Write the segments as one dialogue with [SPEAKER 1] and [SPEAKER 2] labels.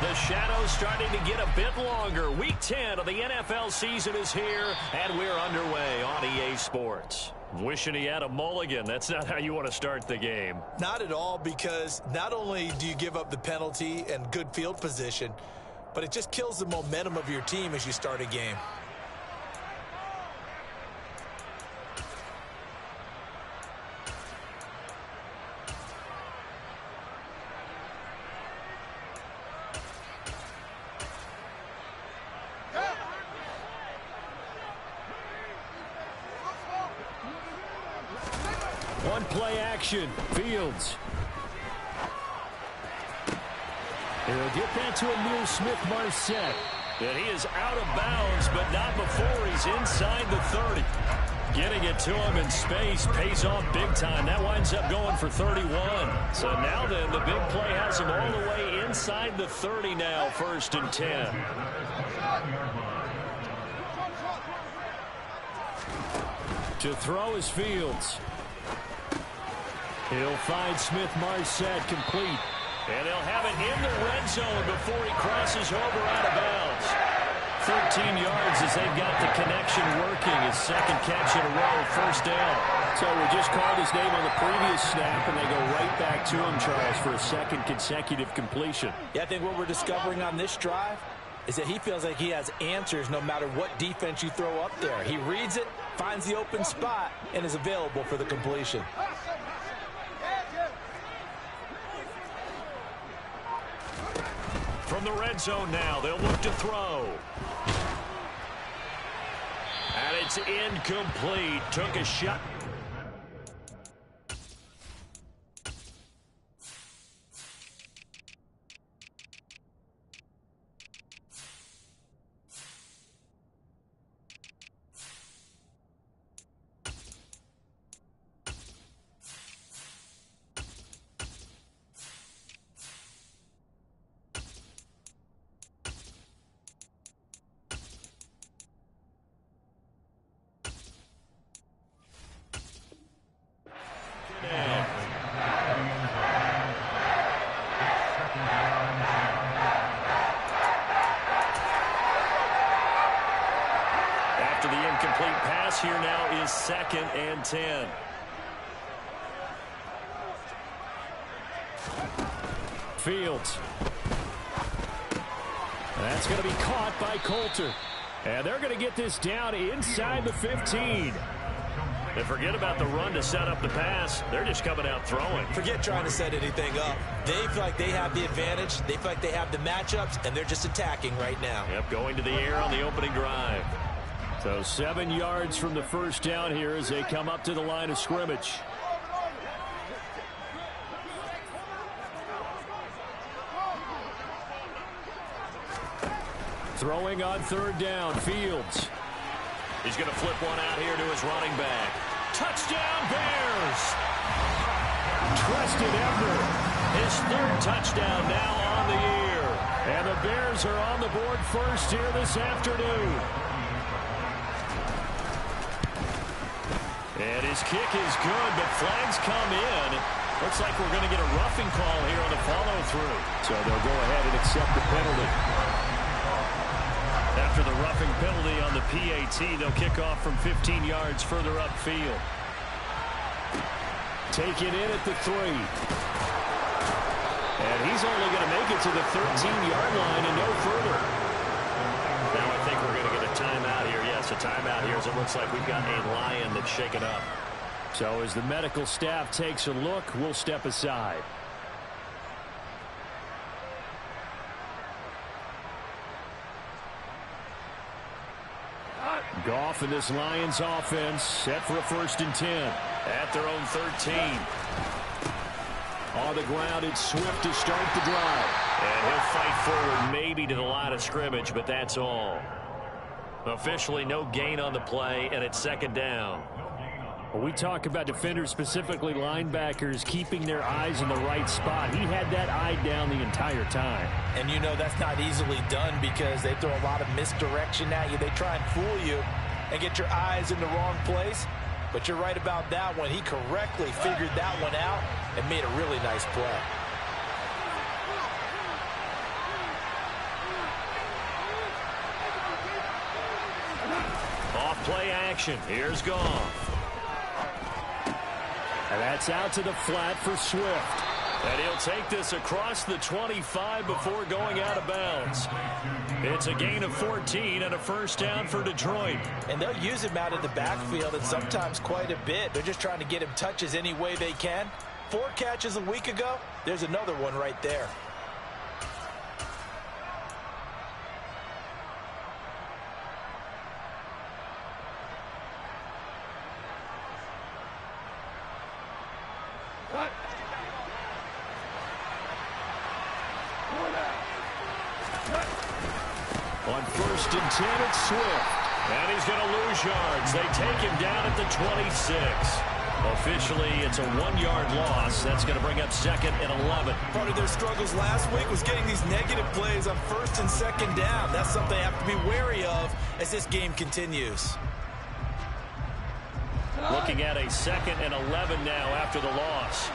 [SPEAKER 1] The shadow's starting to get a bit longer. Week 10 of the NFL season is here, and we're underway on EA Sports. Wishing he had a mulligan. That's not how you want to start the game.
[SPEAKER 2] Not at all, because not only do you give up the penalty and good field position, but it just kills the momentum of your team as you start a game.
[SPEAKER 1] One play action. Fields. He'll get that to Emil Smith-Marset. And he is out of bounds, but not before he's inside the 30. Getting it to him in space pays off big time. That winds up going for 31. So now then, the big play has him all the way inside the 30 now, 1st and 10. To throw is Fields. He'll find Smith-Marset complete. And they'll have it in the red zone before he crosses over out of bounds. 13 yards as they've got the connection working. His second catch in a row, 1st down.
[SPEAKER 3] So we just called his name on the previous snap, and they go right back to him, Charles, for a second consecutive completion.
[SPEAKER 2] Yeah, I think what we're discovering on this drive is that he feels like he has answers no matter what defense you throw up there. He reads it, finds the open spot, and is available for the completion.
[SPEAKER 1] From the red zone now, they'll look to throw. And it's incomplete. Took a shot. After the incomplete pass, here now is 2nd and 10. Fields. That's going to be caught by Coulter. And they're going to get this down inside the 15. And forget about the run to set up the pass. They're just coming out throwing.
[SPEAKER 2] Forget trying to set anything up. They feel like they have the advantage. They feel like they have the matchups, and they're just attacking right now.
[SPEAKER 1] Yep, going to the air on the opening drive. So 7 yards from the 1st down here as they come up to the line of scrimmage. Throwing on 3rd down, Fields. He's going to flip one out here to his running back. Touchdown, Bears! Treston Everett, his 3rd touchdown now on the year. And the Bears are on the board first here this afternoon. And his kick is good, but flags come in. Looks like we're going to get a roughing call here on the follow-through.
[SPEAKER 3] So they'll go ahead and accept the penalty.
[SPEAKER 1] After the roughing penalty on the PAT, they'll kick off from 15 yards further upfield. Taken in at the 3. And he's only going to make it to the 13-yard line and no further. Now I think we're going to get a timeout here. Yes, a timeout here as it looks like we've got a lion that's shaken up. So as the medical staff takes a look, we'll step aside. Goff and this Lions offense set for a 1st and 10 at their own 13. On the ground, it's Swift to start the drive. And he'll fight forward maybe to the line of scrimmage, but that's all. Officially no gain on the play, and it's 2nd down.
[SPEAKER 3] When we talk about defenders, specifically linebackers, keeping their eyes in the right spot, he had that eye down the entire time.
[SPEAKER 2] And you know that's not easily done because they throw a lot of misdirection at you. They try and fool you and get your eyes in the wrong place. But you're right about that one. He correctly figured that one out and made a really nice play.
[SPEAKER 1] play action. Here's Goff.
[SPEAKER 3] And that's out to the flat for Swift.
[SPEAKER 1] And he'll take this across the 25 before going out of bounds. It's a gain of 14 and a first down for Detroit.
[SPEAKER 2] And they'll use him out of the backfield and sometimes quite a bit. They're just trying to get him touches any way they can. 4 catches a week ago. There's another one right there.
[SPEAKER 1] On 1st and 10, it's Swift. And he's going to lose yards. They take him down at the 26. Officially, it's a 1-yard loss. That's going to bring up 2nd and 11.
[SPEAKER 2] Part of their struggles last week was getting these negative plays on 1st and 2nd down. That's something they have to be wary of as this game continues.
[SPEAKER 1] Looking at a 2nd and 11 now after the loss.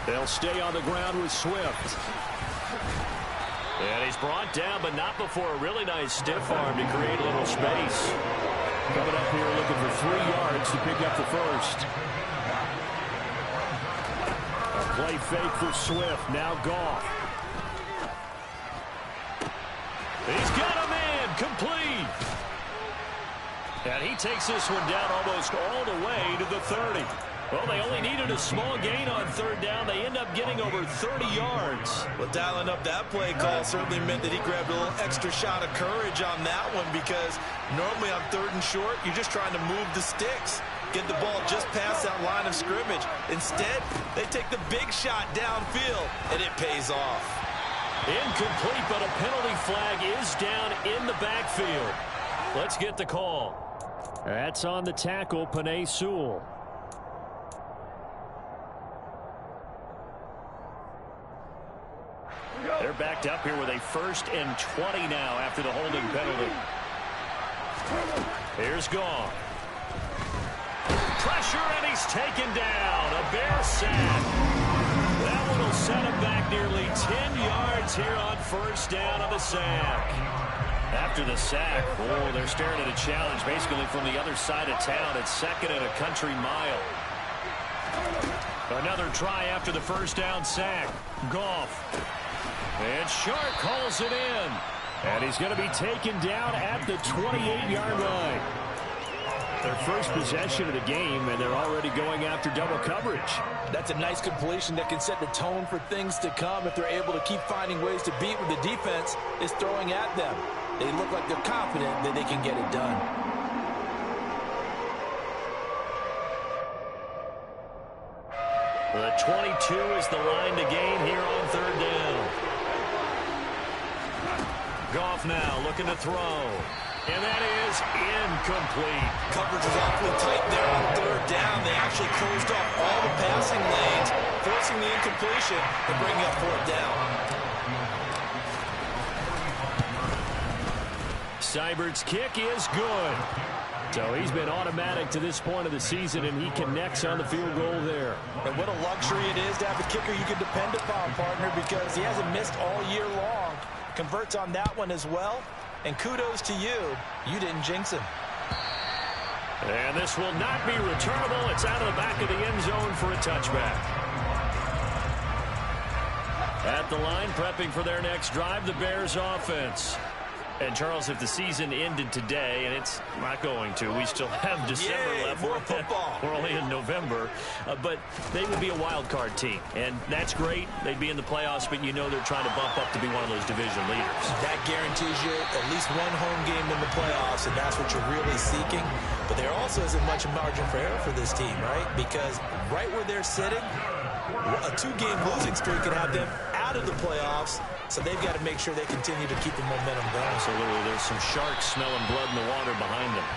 [SPEAKER 1] They'll stay on the ground with Swift. And he's brought down, but not before a really nice stiff arm to create a little space.
[SPEAKER 3] Coming up here looking for 3 yards to pick up the first. A play fake for Swift. Now Goff.
[SPEAKER 1] He's got a man complete. And he takes this one down almost all the way to the 30. Well, they only needed a small gain on 3rd down. They end up getting over 30 yards.
[SPEAKER 2] Well, dialing up that play call certainly meant that he grabbed a little extra shot of courage on that one, because normally on 3rd and short, you're just trying to move the sticks, get the ball just past that line of scrimmage. Instead, they take the big shot downfield, and it pays off.
[SPEAKER 1] Incomplete, but a penalty flag is down in the backfield. Let's get the call.
[SPEAKER 3] That's on the tackle, Penei Sewell.
[SPEAKER 1] They're backed up here with a 1st and 20 now after the holding penalty. Here's Goff. Pressure, and he's taken down. A Bear sack. That one will set him back nearly 10 yards here on 1st down on the sack. After the sack, oh, they're staring at a challenge basically from the other side of town. It's 2nd and a country mile. Another try after the 1st down sack. Goff. And Shark calls it in.
[SPEAKER 3] And he's going to be taken down at the 28-yard line. Their first possession of the game, and they're already going after double coverage.
[SPEAKER 2] That's a nice completion that can set the tone for things to come if they're able to keep finding ways to beat what the defense is throwing at them. They look like they're confident that they can get it done.
[SPEAKER 1] The 22 is the line to gain here on 3rd down. Goff now looking to throw. And that is incomplete.
[SPEAKER 2] Coverage was awfully tight there on 3rd down. They actually closed off all the passing lanes, forcing the incompletion and bringing up 4th down.
[SPEAKER 1] Seibert's kick is good.
[SPEAKER 3] So he's been automatic to this point of the season, and he connects on the field goal there.
[SPEAKER 2] And what a luxury it is to have a kicker you can depend upon, partner, because he hasn't missed all year long. Converts on that one as well. And kudos to you. You didn't jinx him.
[SPEAKER 1] And this will not be returnable. It's out of the back of the end zone for a touchback. At the line, prepping for their next drive, the Bears offense. And, Charles, if the season ended today, and it's not going to, we still have December left.
[SPEAKER 2] More football.
[SPEAKER 1] We're only in November. But they would be a wild card team. And that's great. They'd be in the playoffs, but you know they're trying to bump up to be one of those division leaders.
[SPEAKER 2] That guarantees you at least one home game in the playoffs, and that's what you're really seeking. But there also isn't much margin for error for this team, right? Because right where they're sitting, a 2-game losing streak can have them out of the playoffs. So they've got to make sure they continue to keep the momentum going.
[SPEAKER 1] Absolutely. There's some sharks smelling blood in the water behind them.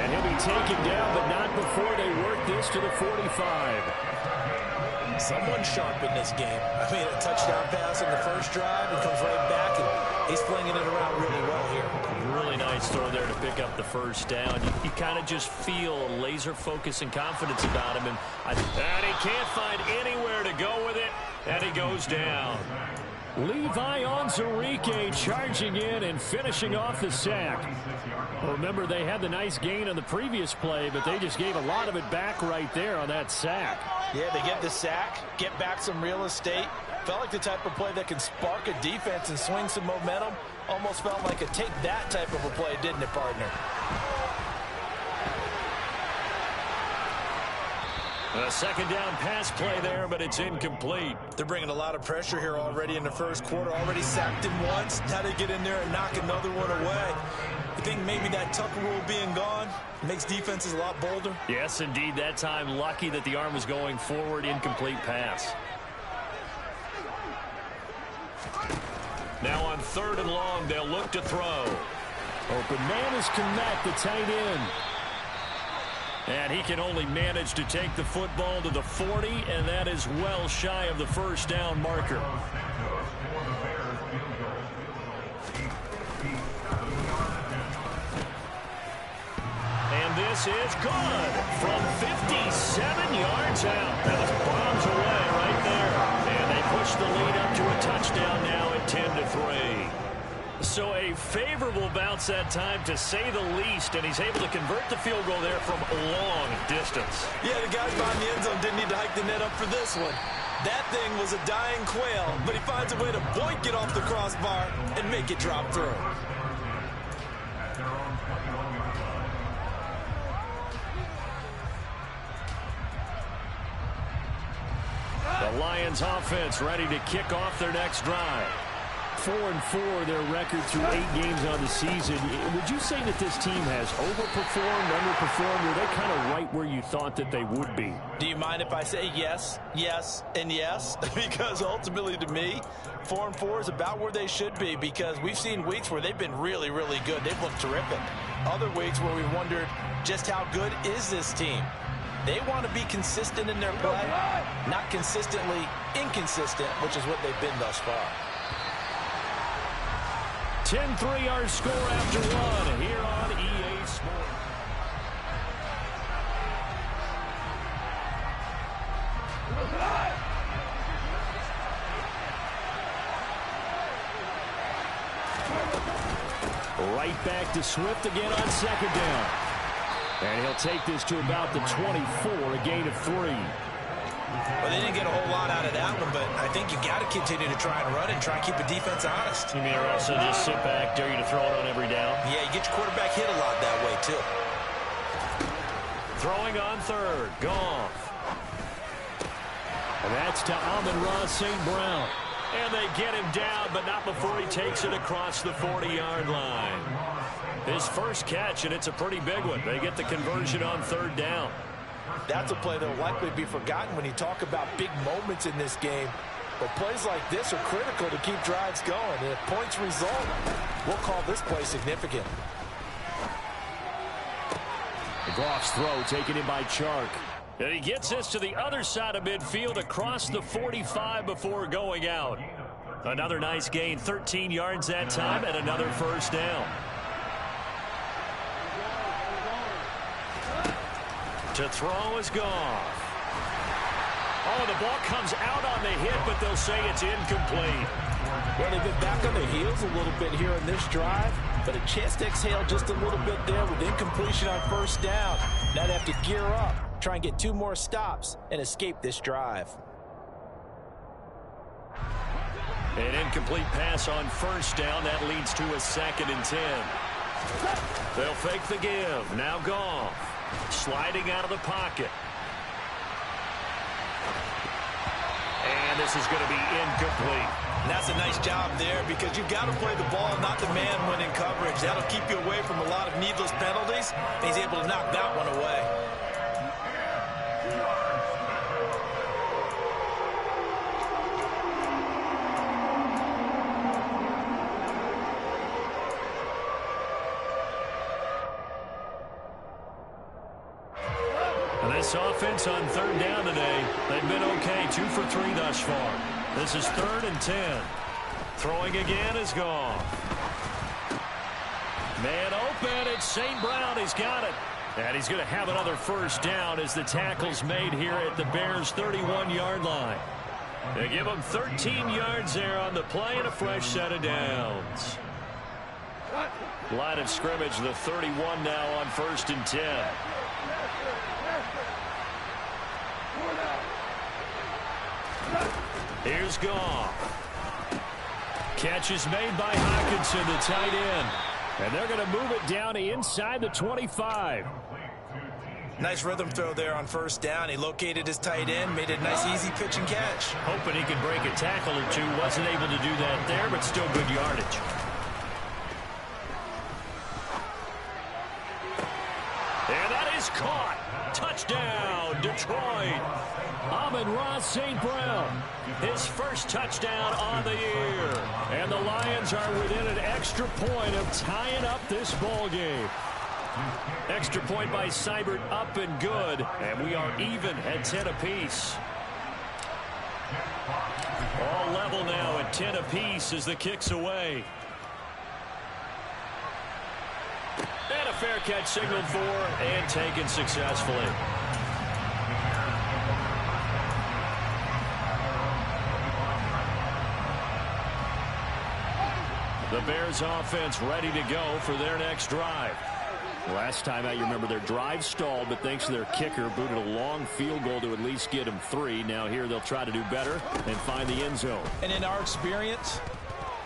[SPEAKER 3] And he'll be taken down, but not before they work this to the 45.
[SPEAKER 2] Someone sharp in this game. I mean, a touchdown pass on the first drive and comes right back and He's flinging it around really well here.
[SPEAKER 1] Really nice throw there to pick up the first down. You kind of just feel a laser focus and confidence about him. And he can't find anywhere to go with it, and he goes down.
[SPEAKER 3] Levi Onwuzurike charging in and finishing off the sack. Well, remember, they had the nice gain on the previous play, but they just gave a lot of it back right there on that sack.
[SPEAKER 2] Yeah, they get the sack, get back some real estate. Felt like the type of play that can spark a defense and swing some momentum. Almost felt like a take that type of a play, didn't it, partner?
[SPEAKER 1] A second down pass play there, but it's incomplete.
[SPEAKER 2] They're bringing a lot of pressure here already in the first quarter. Already sacked him once. Now they get in there and knock another one away. I think maybe that Tucker rule being gone makes defenses a lot bolder.
[SPEAKER 1] Yes, indeed. That time, lucky that the arm was going forward. Incomplete pass. Now on 3rd and long, they'll look to throw.
[SPEAKER 3] Open man is Kmet, the tight end.
[SPEAKER 1] And he can only manage to take the football to the 40, and that is well shy of the first down marker. And this is good from 57 yards out. That was bombs away right there. And they push the lead up to a touchdown now at 10-3. So a favorable bounce that time, to say the least, and he's able to convert the field goal there from a long distance.
[SPEAKER 2] Yeah, the guys behind the end zone didn't need to hike the net up for this one. That thing was a dying quail, but he finds a way to boink it off the crossbar and make it drop through.
[SPEAKER 1] The Lions offense ready to kick off their next drive.
[SPEAKER 3] 4-4 their record through 8 games on the season. Would you say that this team has overperformed, underperformed? Were they kind of right where you thought that they would be?
[SPEAKER 2] Do you mind if I say yes, yes, and yes? Because ultimately to me, 4-4 is about where they should be, because we've seen weeks where they've been really, really good. They've looked terrific. Other weeks where we've wondered just how good is this team? They want to be consistent in their play, not consistently inconsistent, which is what they've been thus far.
[SPEAKER 3] 10-3 our score after one here on EA Sports. Right back to Swift again on 2nd down. And he'll take this to about the 24, a gain of 3.
[SPEAKER 2] Well, they didn't get a whole lot out of that one, but I think you got to continue to try and run and try and keep the defense honest.
[SPEAKER 1] You mean also just sit back, dare you to throw it on every down?
[SPEAKER 2] Yeah, you get your quarterback hit a lot that way, too.
[SPEAKER 1] Throwing on 3rd, Goff.
[SPEAKER 3] And that's to Amon-Ra St. Brown.
[SPEAKER 1] And they get him down, but not before he takes it across the 40-yard line. His first catch, and it's a pretty big one. They get the conversion on 3rd down.
[SPEAKER 2] That's a play that will likely be forgotten when you talk about big moments in this game. But plays like this are critical to keep drives going. And if points result, we'll call this play significant.
[SPEAKER 3] Goff's throw taken in by Chark.
[SPEAKER 1] And he gets this to the other side of midfield across the 45 before going out. Another nice gain, 13 yards that time, and another first down. To throw is Goff. Oh, the ball comes out on the hit, but they'll say it's incomplete.
[SPEAKER 2] Well, they've been back on their heels a little bit here in this drive, but a chance to exhale just a little bit there with incompletion on 1st down. Now they have to gear up, try and get 2 more stops, and escape this drive.
[SPEAKER 1] An incomplete pass on 1st down. That leads to a 2nd and 10. They'll fake the give. Now Goff. Sliding out of the pocket. And this is going to be incomplete.
[SPEAKER 2] And that's a nice job there, because you've got to play the ball, not the man when in coverage. That'll keep you away from a lot of needless penalties. And he's able to knock that one away.
[SPEAKER 1] This offense on 3rd down today, they've been okay, 2 for 3 thus far. This is 3rd and 10. Throwing again is gone. Man open, it's St. Brown. He's got it. And he's going to have another first down as the tackle's made here at the Bears' 31-yard line. They give him 13 yards there on the play and a fresh set of downs. Line of scrimmage, the 31 now on 1st and 10. Here's Goff. Catch is made by Hockenson, the tight end. And they're going to move it down to inside the 25.
[SPEAKER 2] Nice rhythm throw there on 1st down. He located his tight end, made a nice easy pitch and catch.
[SPEAKER 1] Hoping he could break a tackle or two. Wasn't able to do that there, but still good yardage. And that is caught. Touchdown, Detroit. Amon-Ra St. Brown, his first touchdown on the year. And the Lions are within an extra point of tying up this ball game. Extra point by Seibert, up and good. And we are even at 10 apiece. All level now at 10 apiece as the kick's away. And a fair catch signaled for and taken successfully. The Bears offense ready to go for their next drive. Last time out, you remember their drive stalled, but thanks to their kicker, booted a long field goal to at least get them 3. Now here they'll try to do better and find the end zone.
[SPEAKER 2] And in our experience,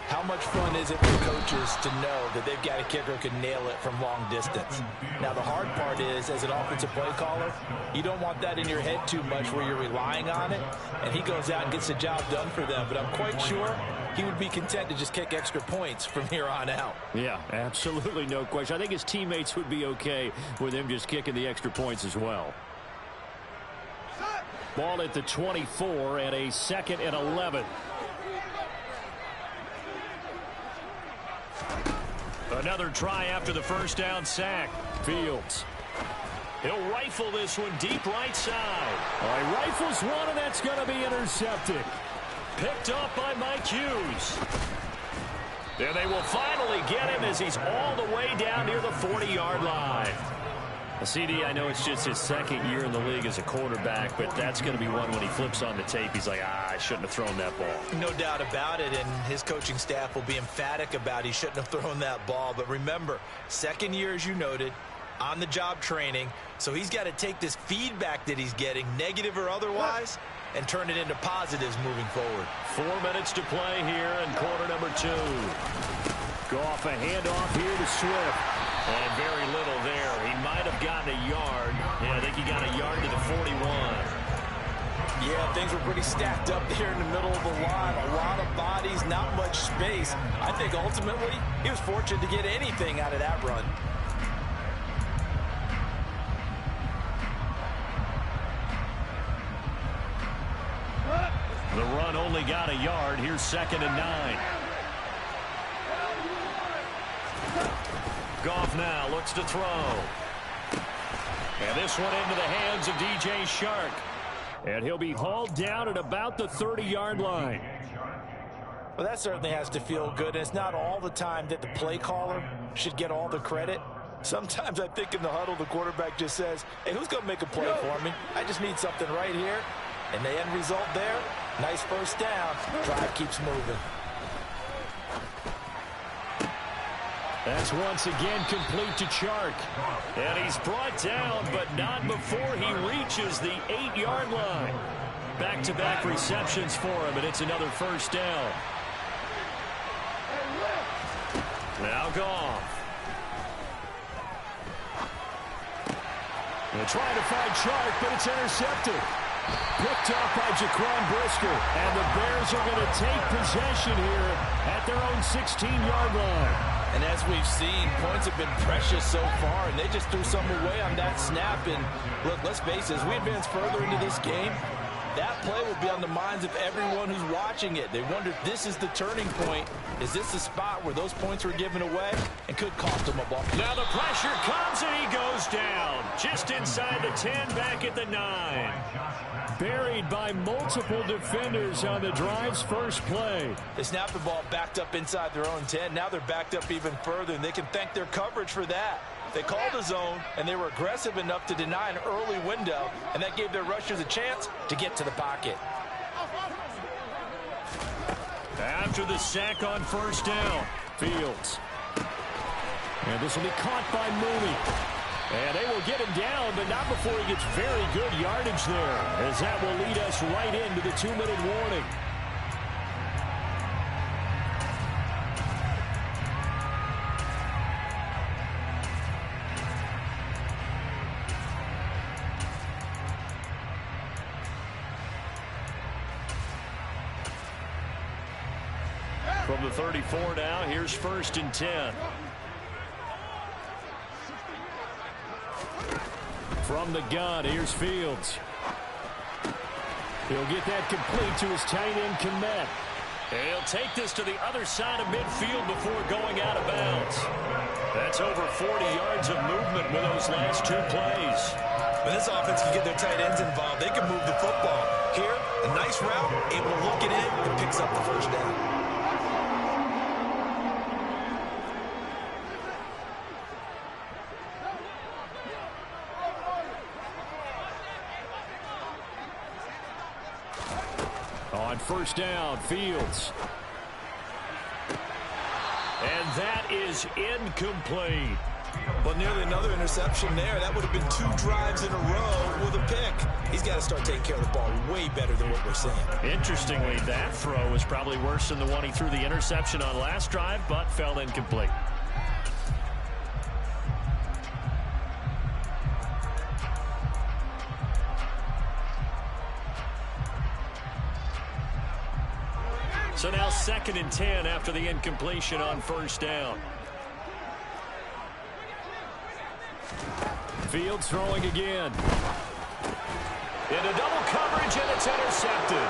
[SPEAKER 2] how much fun is it for coaches to know that they've got a kicker who can nail it from long distance? Now, the hard part is, as an offensive play caller, you don't want that in your head too much where you're relying on it, and he goes out and gets the job done for them. But I'm quite sure he would be content to just kick extra points from here on out.
[SPEAKER 3] Yeah, absolutely no question. I think his teammates would be okay with him just kicking the extra points as well. Ball at the 24 and a 2nd and 11. Another try after the first down sack. Fields. He'll rifle this one deep right side. He rifles one, and that's going to be intercepted. Picked up by Mike Hughes. And they will finally get him as he's all the way down near the 40-yard line. CD, I know it's just his 2nd year in the league as a quarterback, but that's going to be one when he flips on the tape. He's like, I shouldn't have thrown that ball.
[SPEAKER 2] No doubt about it, and his coaching staff will be emphatic about he shouldn't have thrown that ball. But remember, 2nd year, as you noted, on-the-job training, so he's got to take this feedback that he's getting, negative or otherwise, and turn it into positives moving forward.
[SPEAKER 1] 4 minutes to play here in quarter number 2. Goff a handoff here to Swift. And very little there. He might have gotten a yard. Yeah, I think he got a yard to the 41.
[SPEAKER 2] Yeah, things were pretty stacked up there in the middle of the line. A lot of bodies, not much space. I think ultimately he was fortunate to get anything out of that run.
[SPEAKER 1] The run only got a yard. Here's 2nd and 9. Goff now looks to throw. And this one into the hands of DJ Shark. And he'll be hauled down at about the 30-yard line.
[SPEAKER 2] Well, that certainly has to feel good. And it's not all the time that the play caller should get all the credit. Sometimes I think in the huddle, the quarterback just says, hey, who's going to make a play for me? I just need something right here. And the end result there, nice first down. Drive keeps moving.
[SPEAKER 3] That's once again complete to Chark.
[SPEAKER 1] And he's brought down, but not before he reaches the 8-yard line. Back-to-back receptions for him, and it's another first down. Now Goff.
[SPEAKER 3] They're trying to find Chark, but it's intercepted. Picked off by Jaquan Brisker. And the Bears are going to take possession here at their own 16-yard line.
[SPEAKER 2] And as we've seen, points have been precious so far, and they just threw some away on that snap. And look, let's face it, as we advance further into this game, that play will be on the minds of everyone who's watching it. They wonder if this is the turning point. Is this the spot where those points were given away and could cost them a ball?
[SPEAKER 1] Now the pressure comes and he goes down. Just inside the 10, back at the 9.
[SPEAKER 3] buried by multiple defenders on the drive's first play.
[SPEAKER 2] They snapped the ball backed up inside their own 10. Now they're backed up even further, and they can thank their coverage for that. They called a zone, and they were aggressive enough to deny an early window, and that gave their rushers a chance to get to the pocket.
[SPEAKER 3] After the sack on first down, Fields. And this will be caught by Mooney. And they will get him down, but not before he gets very good yardage there, as that will lead us right into the 2-minute warning. From the 34 now, here's 1st and 10. From the gun, here's Fields. He'll get that complete to his tight end, Kmet. He'll take this to the other side of midfield before going out of bounds. That's over 40 yards of movement with those last 2 plays.
[SPEAKER 2] When this offense can get their tight ends involved, they can move the football. Here, a nice route, able to look it in, and picks up the first down. On first down, Fields. And that is incomplete. But nearly another interception there. That would have been 2 drives in a row with a pick. He's got to start taking care of the ball way better than what we're seeing.
[SPEAKER 3] Interestingly, that throw was probably worse than the one he threw the interception on last drive, but fell incomplete. So now 2nd and 10 after the incompletion on first down. Fields throwing again. Into double coverage, and it's intercepted.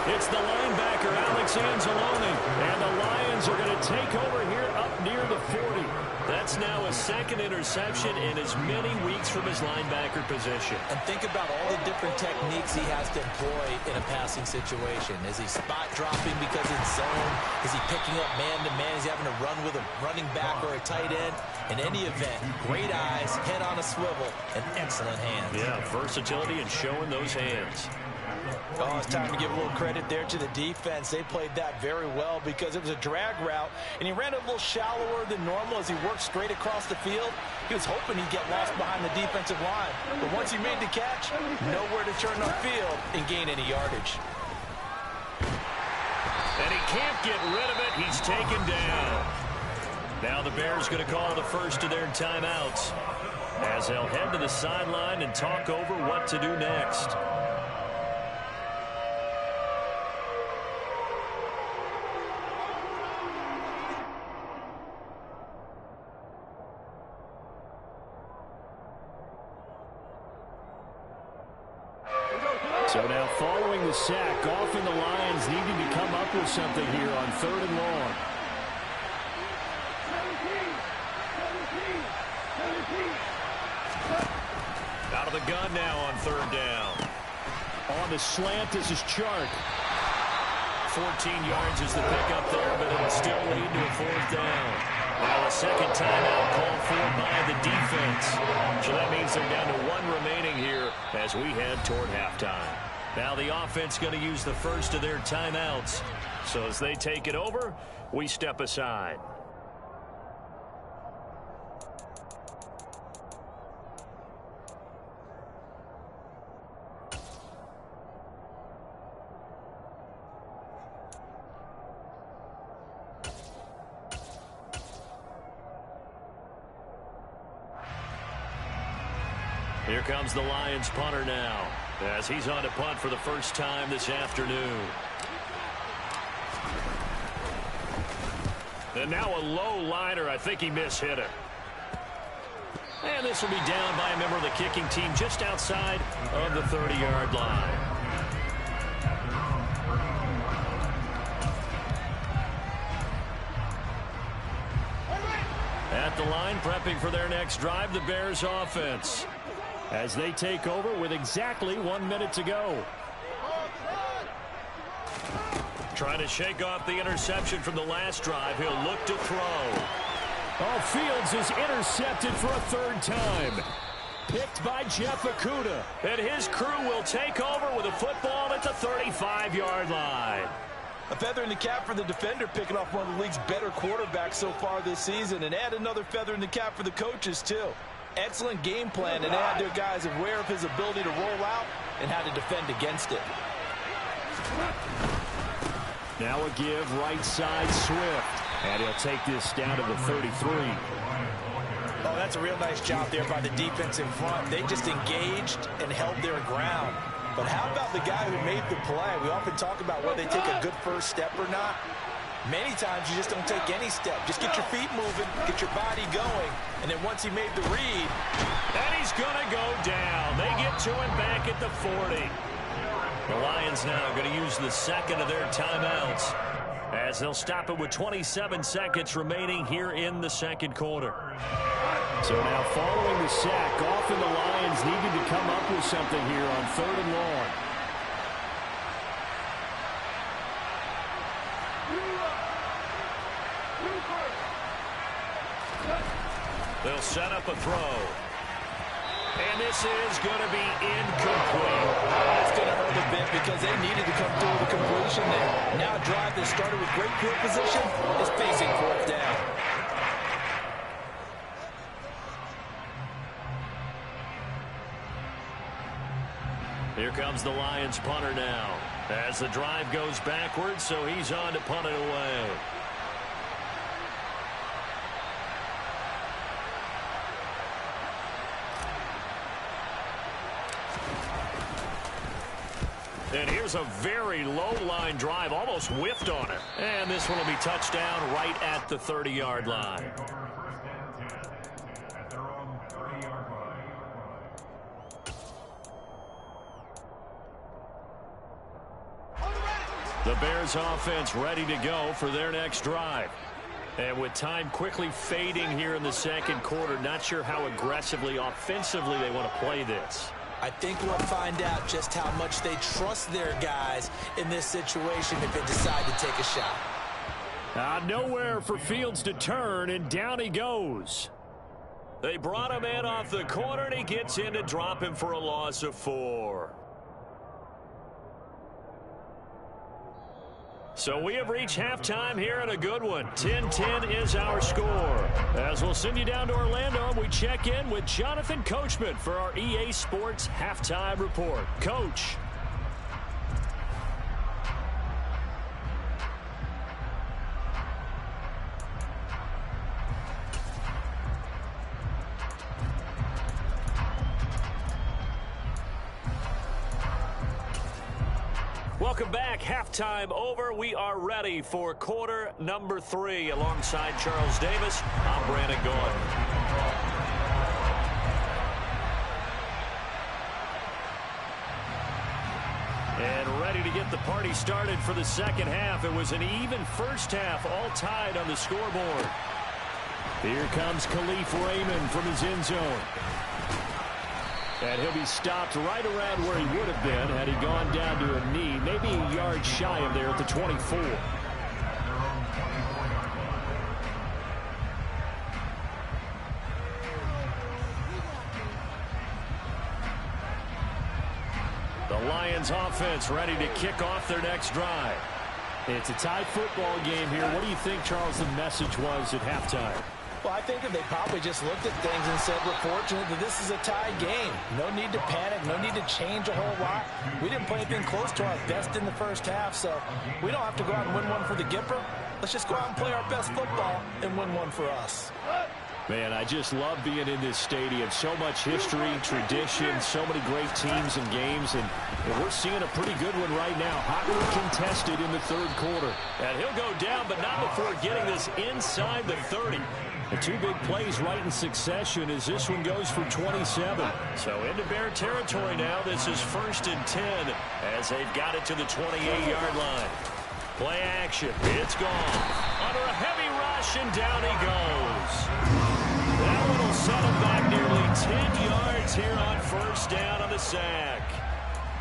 [SPEAKER 3] It's the linebacker, Alex Anzalone, and the Lions are going to take over here up near the 40. That's now a 2nd interception in as many weeks from his linebacker position.
[SPEAKER 2] And think about all the different techniques he has to employ in a passing situation. Is he spot dropping because it's zone? Is he picking up man-to-man? Is he having to run with a running back or a tight end? In any event, great eyes, head on a swivel, and excellent hands.
[SPEAKER 3] Yeah, versatility and showing those hands.
[SPEAKER 2] Oh, it's time to give a little credit there to the defense. They played that very well because it was a drag route, and he ran a little shallower than normal as he worked straight across the field. He was hoping he'd get lost behind the defensive line, but once he made the catch, nowhere to turn upfield and gain any yardage.
[SPEAKER 3] And he can't get rid of it. He's taken down. Now the Bears going to call the first of their timeouts as they'll head to the sideline and talk over what to do next. So now following the sack, often the Lions needing to come up with something here on 3rd and long. Out of the gun now on 3rd down. On the slant, this is Chark. 14 yards is the pickup there, but it'll still lead to a 4th down. Now a 2nd timeout called for by the defense. So that means they're down to 1 remaining here as we head toward halftime. Now the offense going to use the first of their timeouts. So as they take it over, we step aside. Here comes the Lions punter now as he's on to punt for the first time this afternoon. And now a low liner. I think he mishit it. And this will be down by a member of the kicking team just outside of the 30-yard line. At the line, prepping for their next drive, the Bears offense, as they take over with exactly 1 minute to go.
[SPEAKER 1] Trying to shake off the interception from the last drive. He'll look to throw.
[SPEAKER 3] Oh, Fields is intercepted for a third time. Picked by Jeff Okudah.
[SPEAKER 1] And his crew will take over with a football at the 35-yard line.
[SPEAKER 2] A feather in the cap for the defender, picking off one of the league's better quarterbacks so far this season, and add another feather in the cap for the coaches, too. Excellent game plan, and add their guys aware of his ability to roll out and how to defend against it.
[SPEAKER 3] Now a give right side Swift. And he'll take this down to the 33.
[SPEAKER 2] Oh, that's a real nice job there by the defense in front. They just engaged and held their ground. But how about the guy who made the play? We often talk about whether they take a good first step or not. Many times you just don't take any step. Just get your feet moving, get your body going, and then once he made the read.
[SPEAKER 1] And he's going to go down. They get to him back at the 40. The Lions now going to use the second of their timeouts, as they'll stop it with 27 seconds remaining here in the second quarter.
[SPEAKER 3] So now following the sack, often the Lions needing to come up with something here on 3rd and long.
[SPEAKER 1] They'll set up a throw. And this is going to be incomplete.
[SPEAKER 2] That's going to hurt a bit because they needed to come through the completion there. Now a drive that started with great field position is facing 4th down.
[SPEAKER 1] Here comes the Lions punter now, as the drive goes backwards, so he's on to punt it away. And here's a very low-line drive, almost whiffed on it. And this one will be touchdown right at the 30-yard line. The Bears offense ready to go for their next drive. And with time quickly fading here in the second quarter, not sure how aggressively, offensively they want to play this.
[SPEAKER 2] I think we'll find out just how much they trust their guys in this situation if they decide to take a shot.
[SPEAKER 3] Nowhere for Fields to turn, and down he goes.
[SPEAKER 1] They brought him in off the corner, and he gets in to drop him for a loss of 4. So we have reached halftime here in a good one. 10-10 is our score. As we'll send you down to Orlando, we check in with Jonathan Coachman for our EA Sports Halftime Report. Coach. Welcome back. Halftime over. We are ready for quarter number 3. Alongside Charles Davis, I'm Brandon Gordon. And ready to get the party started for the second half. It was an even first half, all tied on the scoreboard. Here comes Khalif Raymond from his end zone. And he'll be stopped right around where he would have been had he gone down to a knee, maybe a yard shy of there at the 24. The Lions offense ready to kick off their next drive. It's a tight football game here. What do you think, Charles, the message was at halftime?
[SPEAKER 2] Well, I think that they probably just looked at things and said, we're fortunate that this is a tie game. No need to panic. No need to change a whole lot. We didn't play anything close to our best in the first half, so we don't have to go out and win one for the Gipper. Let's just go out and play our best football and win one for us.
[SPEAKER 3] Man, I just love being in this stadium. So much history, tradition, so many great teams and games, and we're seeing a pretty good one right now. Hotly contested in the third quarter.
[SPEAKER 1] And he'll go down, but not before getting this inside the 30.
[SPEAKER 3] The two big plays right in succession as this one goes for 27.
[SPEAKER 1] So into Bear territory now. This is 1st and 10 as they've got it to the 28-yard line. Play action. It's gone. Under a heavy rush, and down he goes. That one will set him back nearly 10 yards here on 1st down on the sack.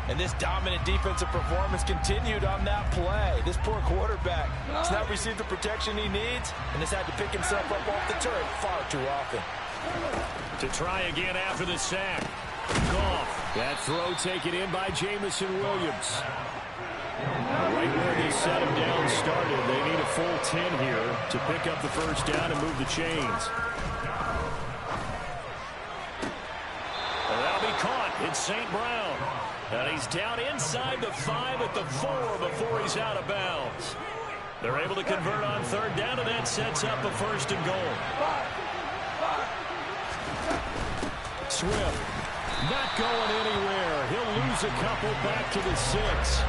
[SPEAKER 2] And this dominant defensive performance continued on that play. This poor quarterback has not received the protection he needs and has had to pick himself up off the turf far too often.
[SPEAKER 3] To try again after the sack. Goff. That throw taken in by Jamison Williams. Right where they set him down started. They need a full 10 here to pick up the first down and move the chains. And that'll be caught. It's St. Brown. And he's down inside the 5 at the 4 before he's out of bounds. They're able to convert on third down, and that sets up a first and goal. Swift not going anywhere. He'll lose a couple back to the 6.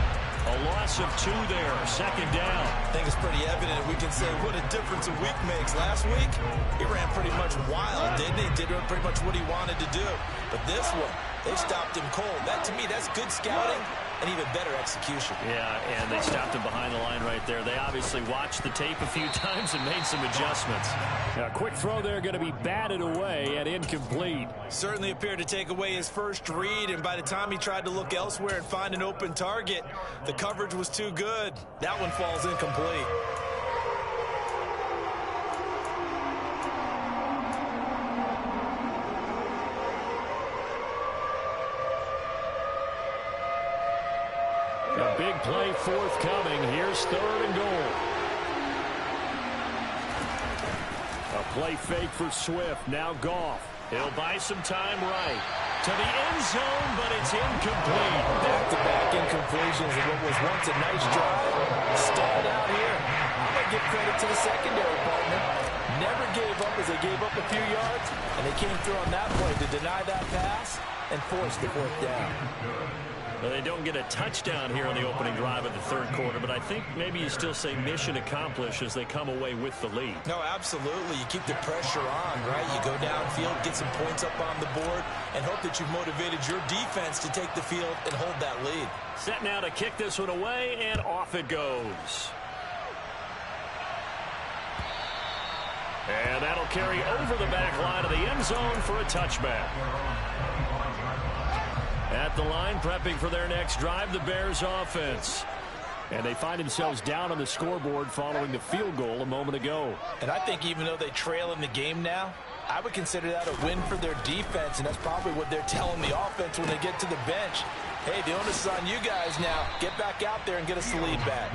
[SPEAKER 3] A loss of 2 there, second down.
[SPEAKER 2] I think it's pretty evident. We can say what a difference a week makes. Last week, he ran pretty much wild, didn't he? Did pretty much what he wanted to do. But this one, they stopped him cold. That, to me, that's good scouting and even better execution.
[SPEAKER 3] Yeah, and they stopped him behind the line right there. They obviously watched the tape a few times and made some adjustments. A quick throw there going to be batted away and incomplete.
[SPEAKER 2] Certainly appeared to take away his first read, and by the time he tried to look elsewhere and find an open target, the coverage was too good. That one falls incomplete.
[SPEAKER 3] A big play forthcoming. Here's third and goal. A play fake for Swift. Now Goff. He'll buy some time right. To the end zone, but it's incomplete.
[SPEAKER 2] Back-to-back incompletions of what was once a nice drive. Stalled out here. I'm going to give credit to the secondary partner. Never gave up as they gave up a few yards, and they came through on that play to deny that pass and force the fourth down.
[SPEAKER 3] Well, they don't get a touchdown here on the opening drive of the third quarter, but I think maybe you still say mission accomplished as they come away with the lead.
[SPEAKER 2] No, absolutely. You keep the pressure on, right? You go downfield, get some points up on the board, and hope that you've motivated your defense to take the field and hold that lead.
[SPEAKER 3] Set now to kick this one away, and off it goes. And that'll carry over the back line of the end zone for a touchback. At the line, prepping for their next drive, the Bears offense. And they find themselves down on the scoreboard following the field goal a moment ago.
[SPEAKER 2] And I think even though they trail in the game now, I would consider that a win for their defense, and that's probably what they're telling the offense when they get to the bench. Hey, the onus is on you guys now. Get back out there and get us the lead back.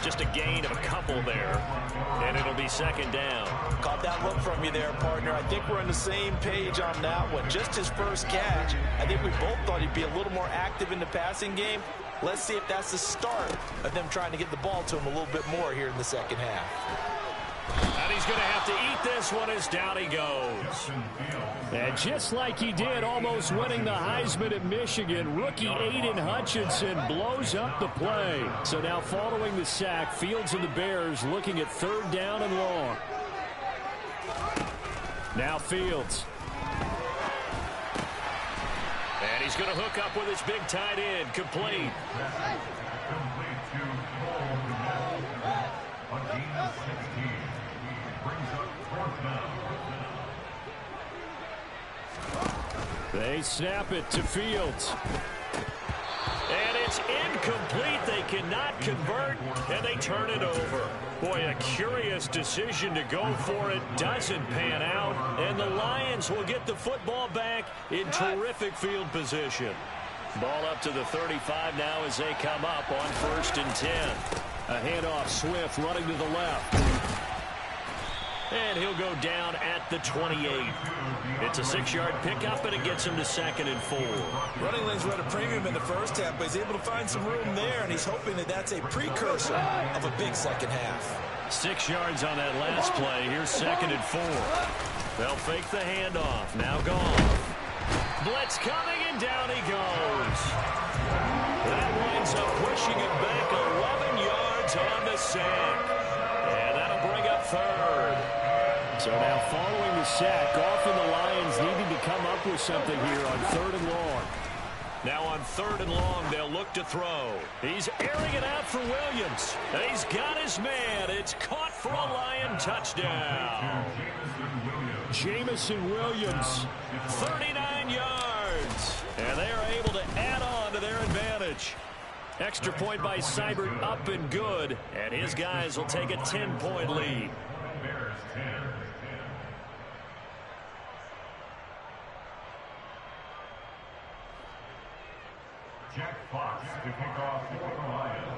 [SPEAKER 3] Just a gain of a couple there, and it'll be second down.
[SPEAKER 2] Caught that look from you there, partner. I think we're on the same page on that one. Just his first catch. I think we both thought he'd be a little more active in the passing game. Let's see if that's the start of them trying to get the ball to him a little bit more here in the second half.
[SPEAKER 3] And he's going to have to eat this one as down he goes. And just like he did almost winning the Heisman at Michigan, rookie Aiden Hutchinson blows up the play. So now following the sack, Fields and the Bears looking at third down and long. Now Fields. And he's going to hook up with his big tight end, complete. They snap it to Fields. And it's incomplete. They cannot convert, and they turn it over. Boy, a curious decision to go for it. Doesn't pan out, and the Lions will get the football back in terrific field position. Ball up to the 35 now as they come up on 1st and 10. A handoff, Swift running to the left. And he'll go down at the 28. It's a 6-yard pickup, and it gets him to 2nd and 4.
[SPEAKER 2] Running lanes were at a premium in the first half, but he's able to find some room there, and he's hoping that that's a precursor of a big second half.
[SPEAKER 3] 6 yards on that last play. Here's 2nd and 4. They'll fake the handoff. Now Goff. Blitz coming, and down he goes. That winds up pushing it back 11 yards on the sack. And that'll bring up third. So now following the sack, Goff and the Lions needing to come up with something here on 3rd and long. Now on 3rd and long, they'll look to throw. He's airing it out for Williams. And he's got his man. It's caught for a Lion touchdown. Jamison Williams, 39 yards. And they are able to add on to
[SPEAKER 1] to their advantage. Extra point by Seibert up and good, and his guys will take a 10-point lead.
[SPEAKER 4] Jack Fox to kick off for the Lions.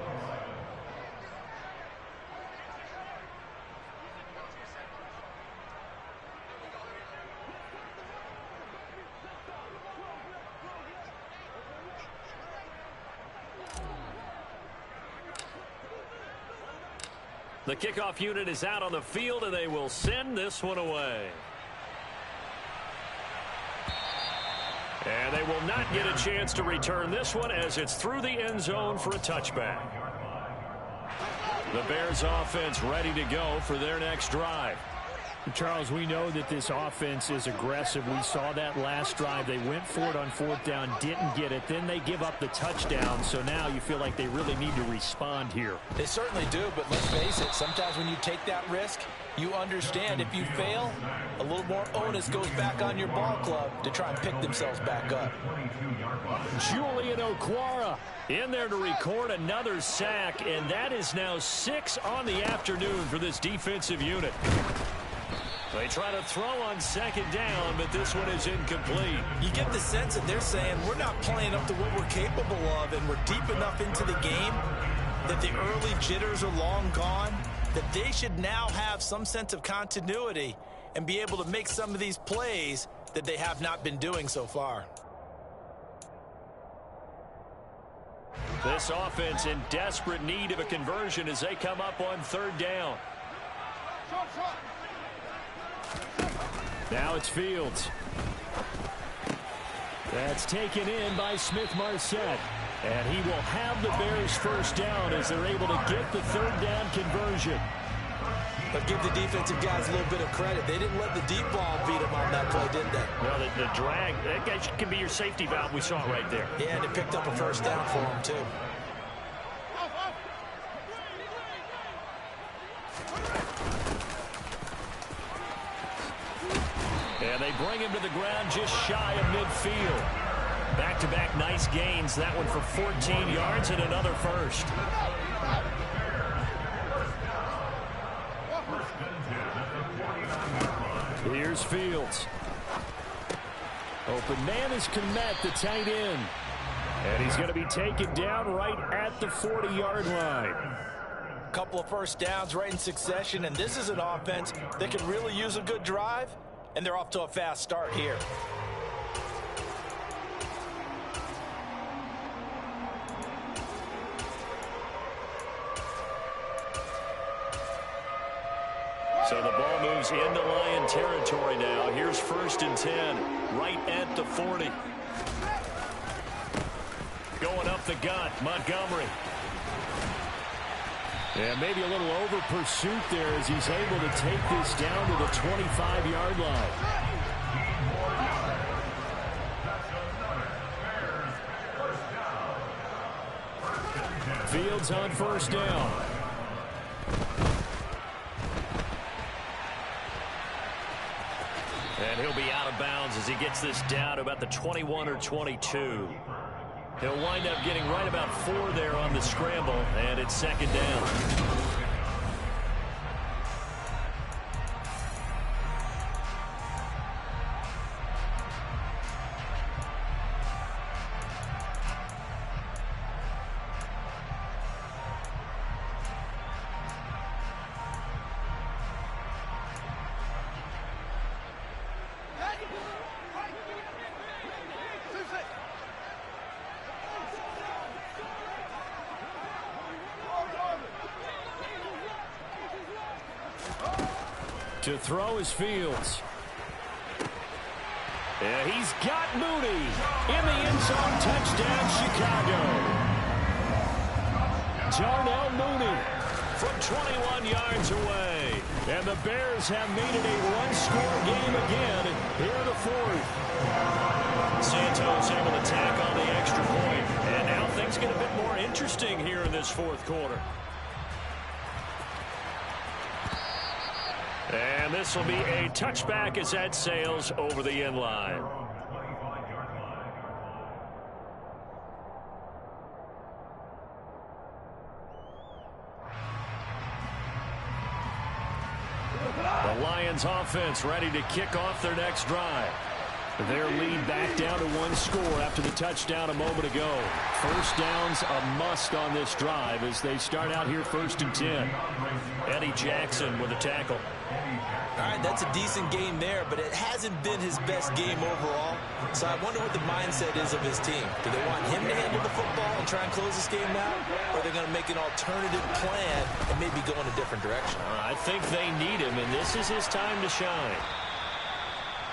[SPEAKER 1] The kickoff unit is out on the field, and they will send this one away. And they will not get a chance to return this one as it's through the end zone for a touchback. The Bears offense ready to go for their next drive.
[SPEAKER 3] Charles, we know that this offense is aggressive. We saw that last drive. They went for it on fourth down, didn't get it. Then they give up the touchdown. So now you feel like they really need to respond here.
[SPEAKER 2] They certainly do, but let's face it, sometimes when you take that risk, you understand if you fail, a little more onus goes back on your ball club to try and pick themselves back up.
[SPEAKER 3] Julian Okwara
[SPEAKER 1] in there to record another sack, and that is now 6 on the afternoon for this defensive unit. They try to throw on second down, but this one is incomplete.
[SPEAKER 2] You get the sense that they're saying we're not playing up to what we're capable of, and we're deep enough into the game that the early jitters are long gone, that they should now have some sense of continuity and be able to make some of these plays that they have not been doing so far.
[SPEAKER 1] This offense in desperate need of a conversion as they come up on third down.
[SPEAKER 3] Now it's Fields. That's taken in by Smith-Marset. And he will have the Bears first down as they're able to get the third down conversion.
[SPEAKER 2] But give the defensive guys a little bit of credit. They didn't let the deep ball beat them on that play, did they?
[SPEAKER 1] No, the drag, that guy can be your safety valve. We saw it right there.
[SPEAKER 2] Yeah, and it picked up a first down for him, too.
[SPEAKER 1] And they bring him to the ground just shy of midfield. Back-to-back nice gains. That one for 14 yards and another first.
[SPEAKER 3] Here's Fields. Open man is Kmet, the tight end. And he's going to be taken down right at the 40-yard line.
[SPEAKER 2] Couple of first downs right in succession, and this is an offense that can really use a good drive, and they're off to a fast start here.
[SPEAKER 1] So the ball moves into Lion territory now. Here's 1st and 10, right at the 40. Going up the gut, Montgomery.
[SPEAKER 3] And maybe a little over pursuit there as he's able to take this down to the 25-yard line. Fields on first down.
[SPEAKER 1] And he'll be out of bounds as he gets this down to about the 21 or 22. He'll wind up getting right about 4 there on the scramble, and it's second down.
[SPEAKER 3] To throw is Fields. Yeah, he's got Mooney in the end zone. Touchdown, Chicago. Darnell Mooney
[SPEAKER 1] from 21 yards away.
[SPEAKER 3] And the Bears have made it a one-score game again here in the fourth.
[SPEAKER 1] Santos able to tack on the extra point. And now things get a bit more interesting here in this fourth quarter. And this will be a touchback as that sails over the end line.
[SPEAKER 3] The Lions offense ready to kick off their next drive. Their lead back down to one score after the touchdown a moment ago. First down's a must on this drive as they start out here 1st and 10. Eddie Jackson with a tackle.
[SPEAKER 2] All right, that's a decent game there, but it hasn't been his best game overall. So I wonder what the mindset is of his team. Do they want him to handle the football and try and close this game out? Or are they going to make an alternative plan and maybe go in a different direction?
[SPEAKER 3] I think they need him, and this is his time to shine.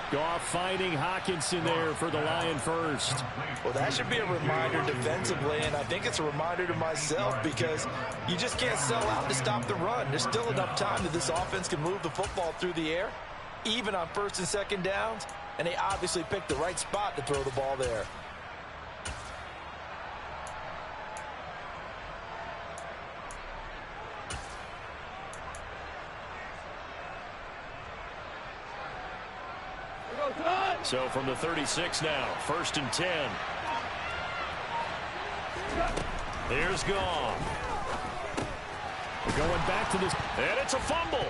[SPEAKER 3] Goff finding Hockenson there for the Lion first.
[SPEAKER 2] Well, that should be a reminder defensively, and I think it's a reminder to myself because you just can't sell out to stop the run. There's still enough time that this offense can move the football through the air, even on 1st and 2nd downs, and they obviously picked the right spot to throw the ball there.
[SPEAKER 3] So from the 36 now, 1st and 10. Here's Goff. Going back to this, and it's a fumble.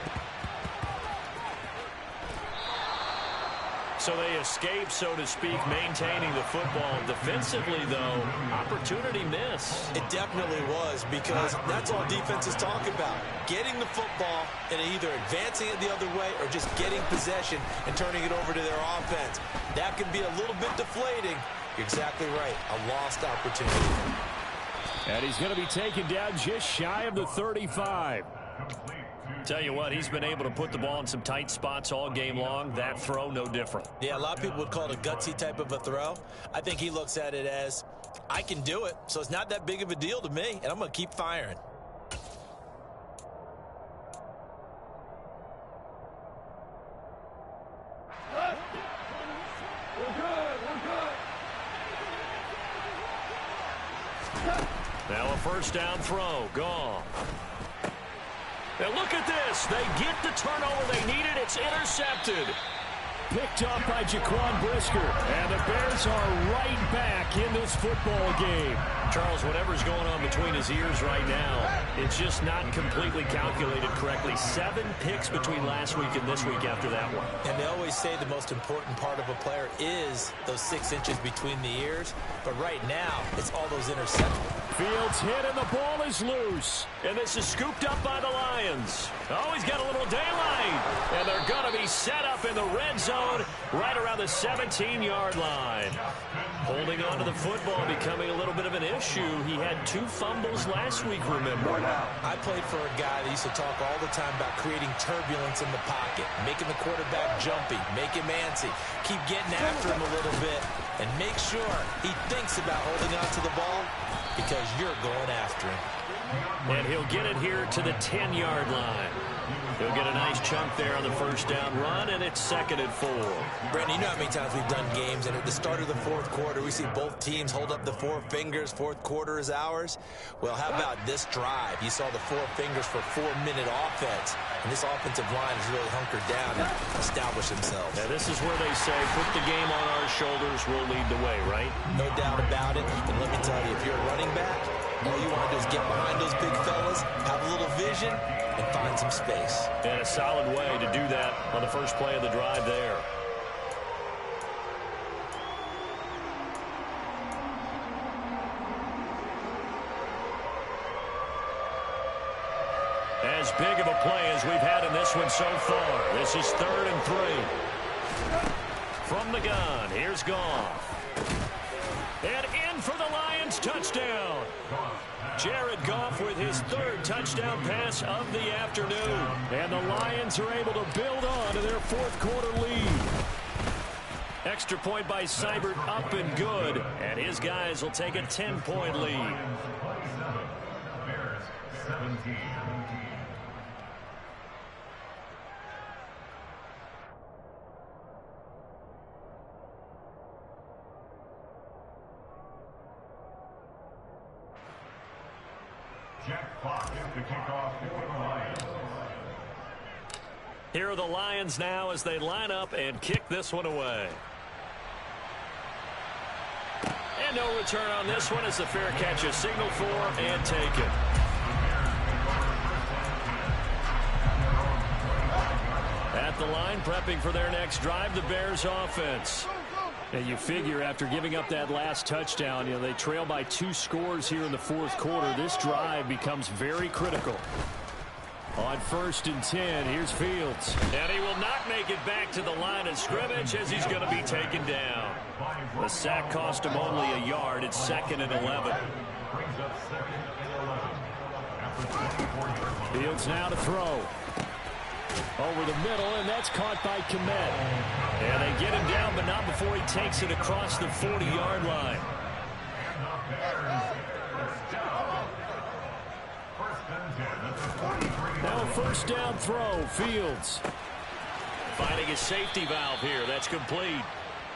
[SPEAKER 3] So they escape, so to speak, maintaining the football. Defensively, though, opportunity miss.
[SPEAKER 2] It definitely was, because that's all defenses talk about. Getting the football and either advancing it the other way or just getting possession and turning it over to their offense. That can be a little bit deflating. You're exactly right. A lost opportunity.
[SPEAKER 3] And he's going to be taken down just shy of the 35. Tell you what, he's been able to put the ball in some tight spots all game long. That throw, no different.
[SPEAKER 2] Yeah, a lot of people would call it a gutsy type of a throw. I think he looks at it as, I can do it, so it's not that big of a deal to me, and I'm going to keep firing.
[SPEAKER 3] Now a first down throw, gone. Now look at this. They get the turnover they needed. It's intercepted. Picked up by Jaquan Brisker. And the Bears are right back in this football game. Charles, whatever's going on between his ears right now, it's just not completely calculated correctly. 7 picks between last week and this week after that one.
[SPEAKER 2] And they always say the most important part of a player is those 6 inches between the ears. But right now, it's all those interceptions.
[SPEAKER 3] Fields hit and the ball is loose. And this is scooped up by the Lions. Oh, he's got a little daylight. And they're going to be set up in the red zone right around the 17-yard line. Holding on to the football becoming a little bit of an issue. He had 2 fumbles last week, remember.
[SPEAKER 2] I played for a guy that used to talk all the time about creating turbulence in the pocket, making the quarterback jumpy, make him antsy, keep getting after him a little bit, and make sure he thinks about holding on to the ball because you're going after him.
[SPEAKER 3] And he'll get it here to the 10-yard line. He'll get a nice chunk there on the first down run, and it's 2nd and 4.
[SPEAKER 2] Brandon, you know how many times we've done games, and at the start of the 4th quarter, we see both teams hold up the 4 fingers, 4th quarter is ours. Well, how about this drive? You saw the 4 fingers for 4-minute offense, and this offensive line has really hunkered down and established themselves.
[SPEAKER 3] Now, this is where they say, put the game on our shoulders, we'll lead the way, right?
[SPEAKER 2] No doubt about it, and let me tell you, if you're a running back, all you want to do is get behind those big fellas, have a little vision, and find some space.
[SPEAKER 3] And a solid way to do that on the first play of the drive there. As big of a play as we've had in this one so far. This is 3rd and 3. From the gun, here's Goff. And in for the Lions touchdown. Jared Goff with his 3rd touchdown pass of the afternoon. And the Lions are able to build on to their 4th quarter lead. Extra point by Seibert up and good. And his guys will take a 10-point lead.
[SPEAKER 4] Bears 17. Jack Fox to kick off for the Lions.
[SPEAKER 3] Here are the Lions now as they line up and kick this one away. And no return on this one as the fair catch is signaled for and taken. at the line, prepping for their next drive, the Bears offense. And you figure after giving up that last touchdown, they trail by 2 scores here in the fourth quarter. This drive becomes very critical. On 1st and 10, here's Fields. And he will not make it back to the line of scrimmage as he's going to be taken down. The sack cost him only a yard. It's 2nd and 11. Fields now to throw. Over the middle, and that's caught by Kmet. And they get him down, but not before he takes it across the 40-yard line. Now a 1st down throw, Fields. Finding a safety valve here. That's complete.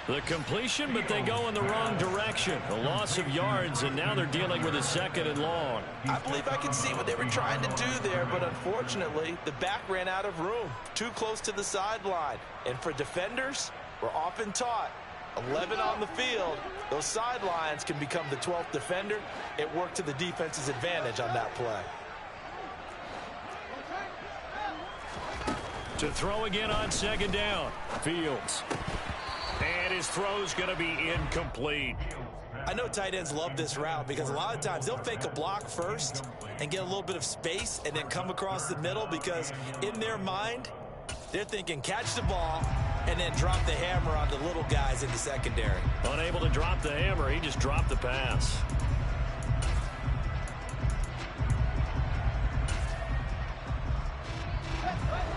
[SPEAKER 3] The completion, but they go in the wrong direction. A loss of yards, and now they're dealing with a 2nd and long.
[SPEAKER 2] I believe I can see what they were trying to do there, but unfortunately, the back ran out of room. Too close to the sideline. And for defenders, we're often taught, 11 on the field, those sidelines can become the 12th defender. It worked to the defense's advantage on that play.
[SPEAKER 3] To throw again on 2nd down, Fields. And his throw's going to be incomplete.
[SPEAKER 2] I know tight ends love this route because a lot of times they'll fake a block first and get a little bit of space and then come across the middle because in their mind, they're thinking catch the ball and then drop the hammer on the little guys in the secondary.
[SPEAKER 3] Unable to drop the hammer, he just dropped the pass.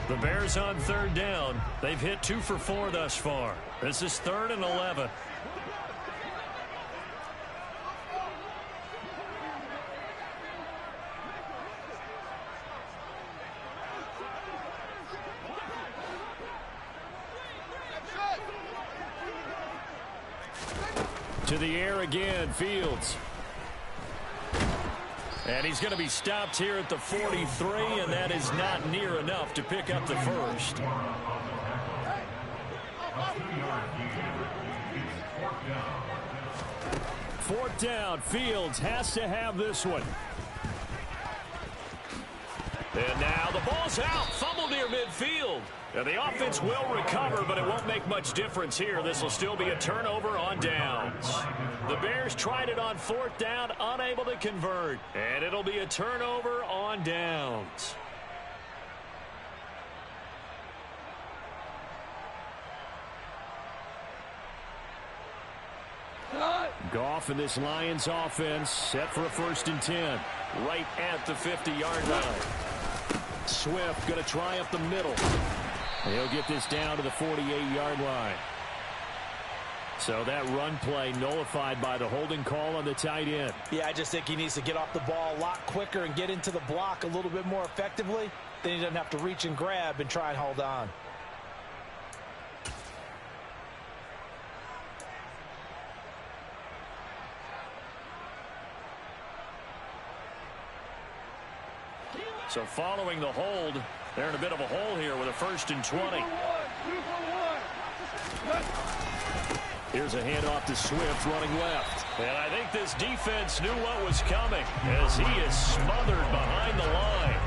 [SPEAKER 3] The Bears on 3rd down. They've hit 2 for 4 thus far. This is 3rd and 11. To the air again, Fields. And he's going to be stopped here at the 43, and that is not near enough to pick up the 1st. Fourth down, Fields has to have this one. And now the ball's out, fumbled near midfield. And the offense will recover, but it won't make much difference here. This will still be a turnover on downs. The Bears tried it on 4th down, unable to convert. And it'll be a turnover on downs. Goff and this Lions offense set for a 1st and 10. Right at the 50-yard line. Swift going to try up the middle. He'll get this down to the 48-yard line. So that run play nullified by the holding call on the tight end.
[SPEAKER 2] Yeah, I just think he needs to get off the ball a lot quicker and get into the block a little bit more effectively. Then he doesn't have to reach and grab and try and hold on.
[SPEAKER 3] So following the hold, they're in a bit of a hole here with a 1st and 20. Here's a handoff to Swift running left. And I think this defense knew what was coming as he is smothered behind the line.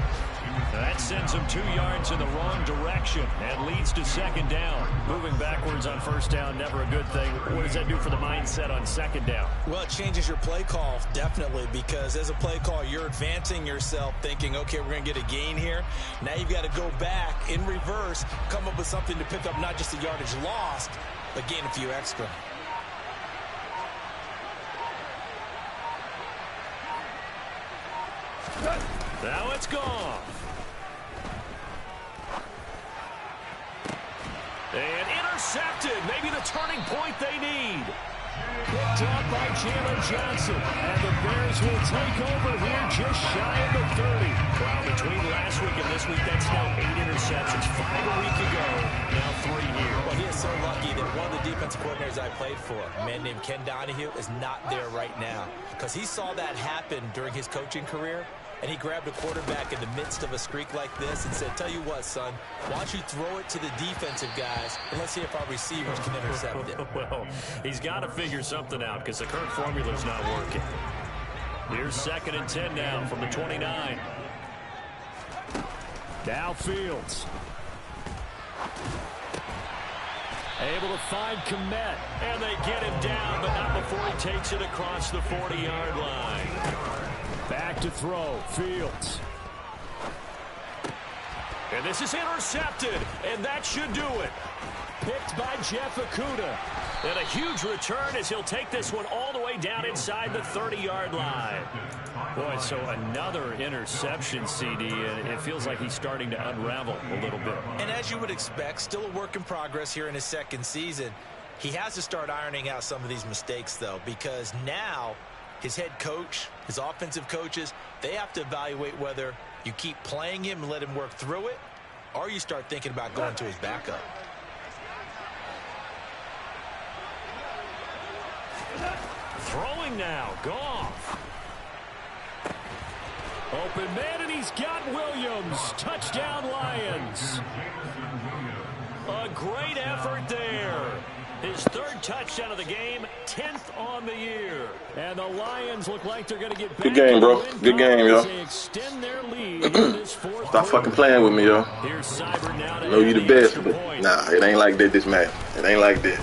[SPEAKER 3] That sends him 2 yards in the wrong direction and leads to 2nd down. Moving backwards on 1st down, never a good thing. What does that do for the mindset on 2nd down?
[SPEAKER 2] Well, it changes your play call, definitely, because as a play call, you're advancing yourself thinking, okay, we're going to get a gain here. Now you've got to go back in reverse, come up with something to pick up not just the yardage lost, but gain a few extra.
[SPEAKER 3] Now it's gone. And intercepted. Maybe the turning point they need. Picked up by Jalen Johnson. And the Bears will take over here just shy of the 30. Well, between last week and this week, that's now 8 interceptions. 5 a week ago. Now 3 here.
[SPEAKER 2] Well, he is so lucky that one of the defensive coordinators I played for, a man named Ken Donahue, is not there right now. Because he saw that happen during his coaching career. And he grabbed a quarterback in the midst of a streak like this and said, tell you what, son, why don't you throw it to the defensive guys, and let's see if our receivers can intercept it.
[SPEAKER 3] Well, he's got to figure something out because the current formula's not working. Here's 2nd and 10 now from the 29. Now Fields. Able to find Komet.
[SPEAKER 1] And they get him down, but not before he takes it across the 40-yard line.
[SPEAKER 3] Back to throw. Fields.
[SPEAKER 1] And this is intercepted, and that should do it.
[SPEAKER 3] Picked by Jeff Okudah.
[SPEAKER 1] And a huge return as he'll take this one all the way down inside the 30-yard line.
[SPEAKER 3] Boy, so another interception, CD, and it feels like he's starting to unravel a little bit.
[SPEAKER 2] And as you would expect, still a work in progress here in his second season. He has to start ironing out some of these mistakes, though, because now his head coach, his offensive coaches, they have to evaluate whether you keep playing him and let him work through it, or you start thinking about going to his backup.
[SPEAKER 3] Throwing now. Goff. Open man, and he's got Williams. Touchdown, Lions.
[SPEAKER 1] A great effort there. His third touchdown of the game, 10th on the year.
[SPEAKER 3] And the Lions look like they're going to get back.
[SPEAKER 5] Good game, bro. Good game, yo.
[SPEAKER 3] They extend their lead in this fourth
[SPEAKER 5] Stop fucking playing with me, yo.
[SPEAKER 3] Here's Cyber now to
[SPEAKER 5] I know you the best,
[SPEAKER 3] extra
[SPEAKER 5] but
[SPEAKER 3] point.
[SPEAKER 5] nah, it ain't like that this match. It ain't like that.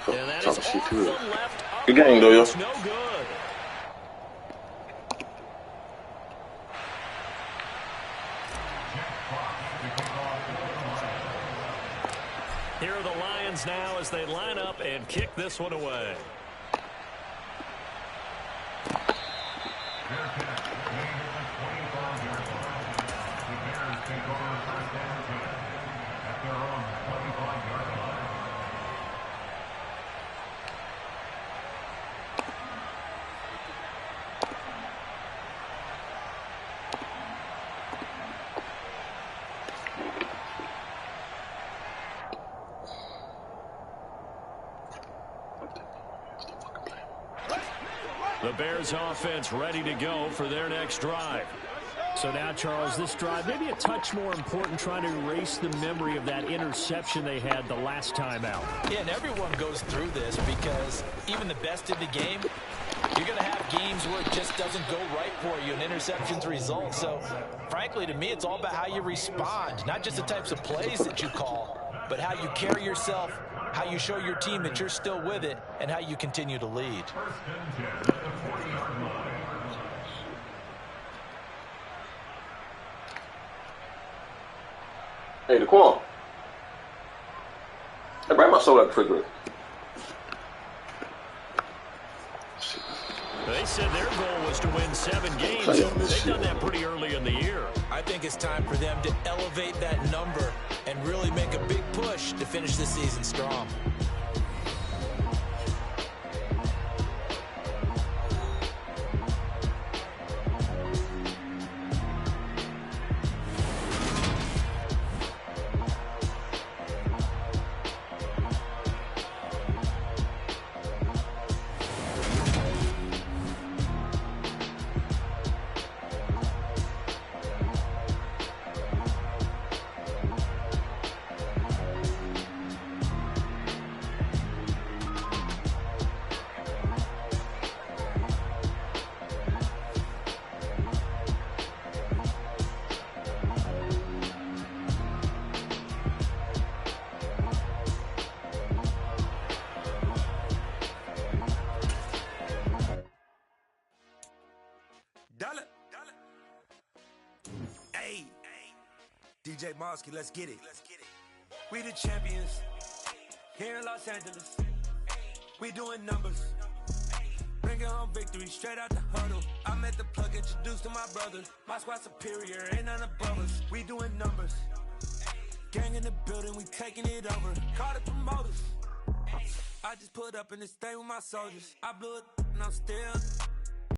[SPEAKER 1] And that
[SPEAKER 5] Talking
[SPEAKER 1] is
[SPEAKER 5] shit
[SPEAKER 1] off
[SPEAKER 5] too.
[SPEAKER 1] the left.
[SPEAKER 5] Good game, though, yo.
[SPEAKER 1] It's no good. Here are the Lions now as they line up and kick this one away. The Bears offense ready to go for their next drive.
[SPEAKER 3] So now, Charles, this drive maybe a touch more important, trying to erase the memory of that interception they had the last time out.
[SPEAKER 2] Yeah, and everyone goes through this because even the best in the game, you're going to have games where it just doesn't go right for you, and interceptions result. So, frankly, to me, it's all about how you respond, not just the types of plays that you call, but how you carry yourself, how you show your team that you're still with it, and how you continue to lead.
[SPEAKER 5] Hey, Daquan. Hey, bring my soda out the refrigerator.
[SPEAKER 1] They said their goal was to win 7 games. They've done that pretty early in the year.
[SPEAKER 2] I think it's time for them to elevate that number and really make a big push to finish the season strong.
[SPEAKER 6] Hey, DJ Mosky, let's get it. We the champions here in Los Angeles. We doing numbers. Bringing home victory straight out the huddle. I'm at the plug, introduced to my brother. My squad superior, ain't none above us. We doing numbers. Gang in the building, we taking it over. Call the promoters. I just put up in this thing with my soldiers. I blew it and I'm still